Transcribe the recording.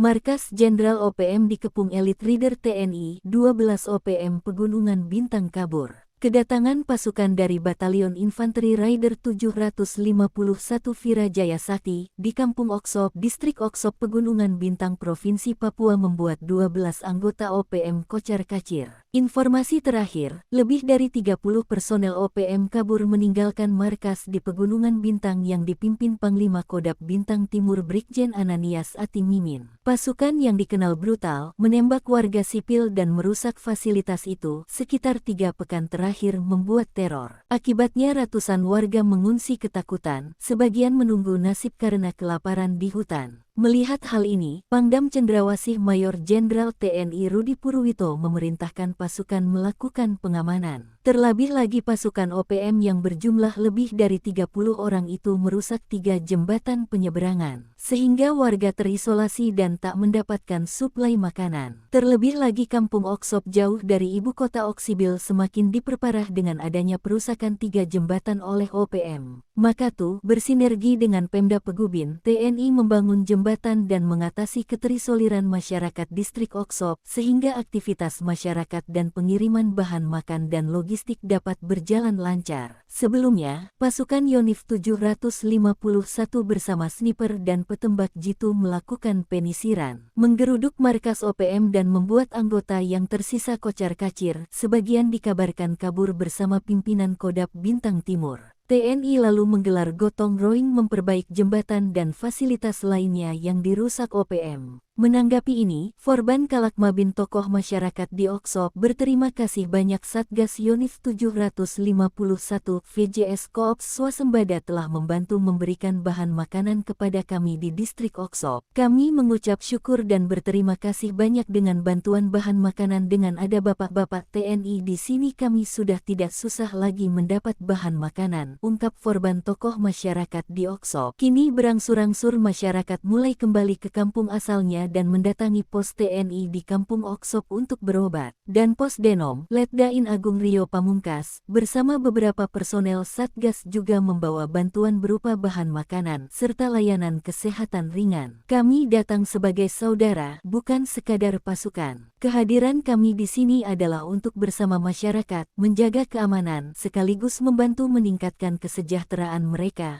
Markas Jenderal OPM dikepung elit Raider TNI, 12 OPM Pegunungan Bintang kabur. Kedatangan pasukan dari Batalion Infanteri Raider 751 Virajaya Sakti di Kampung Oksop, Distrik Oksop Pegunungan Bintang Provinsi Papua membuat 12 anggota OPM kocar-kacir. Informasi terakhir, lebih dari 30 personel OPM kabur meninggalkan markas di Pegunungan Bintang yang dipimpin Panglima Kodam Bintang Timur Brigjen Ananias Atimimin. Pasukan yang dikenal brutal, menembak warga sipil dan merusak fasilitas itu sekitar 3 pekan terakhir membuat teror. Akibatnya ratusan warga mengungsi ketakutan, sebagian menunggu nasib karena kelaparan di hutan. Melihat hal ini, Pangdam Cendrawasih Mayor Jenderal TNI Rudi Purwito memerintahkan pasukan melakukan pengamanan. Terlebih lagi pasukan OPM yang berjumlah lebih dari 30 orang itu merusak 3 jembatan penyeberangan, sehingga warga terisolasi dan tak mendapatkan suplai makanan. Terlebih lagi Kampung Oksop jauh dari ibu kota Oksibil semakin diperparah dengan adanya perusakan 3 jembatan oleh OPM. Makatu bersinergi dengan Pemda Pegubin, TNI membangun jembatan dan mengatasi keterisoliran masyarakat Distrik Oksop sehingga aktivitas masyarakat dan pengiriman bahan makan dan logistik dapat berjalan lancar. Sebelumnya, pasukan Yonif 751 bersama sniper dan petembak jitu melakukan penyisiran, menggeruduk markas OPM dan membuat anggota yang tersisa kocar-kacir, sebagian dikabarkan kabur bersama pimpinan Kodam Bintang Timur. TNI lalu menggelar gotong royong memperbaiki jembatan dan fasilitas lainnya yang dirusak OPM. Menanggapi ini, Forban Kalakmabin tokoh masyarakat di Oksop berterima kasih banyak Satgas Yonif 751 VJS Koops Swasembada telah membantu memberikan bahan makanan kepada kami di Distrik Oksop. Kami mengucap syukur dan berterima kasih banyak dengan bantuan bahan makanan. Dengan ada bapak-bapak TNI di sini kami sudah tidak susah lagi mendapat bahan makanan, ungkap Forban tokoh masyarakat di Oksop. Kini berangsur-angsur masyarakat mulai kembali ke kampung asalnya dan mendatangi pos TNI di Kampung Oksop untuk berobat. Dan Pos Denom, Letdain Agung Rio Pamungkas, bersama beberapa personel Satgas juga membawa bantuan berupa bahan makanan serta layanan kesehatan ringan. Kami datang sebagai saudara, bukan sekadar pasukan. Kehadiran kami di sini adalah untuk bersama masyarakat, menjaga keamanan, sekaligus membantu meningkatkan kesejahteraan mereka,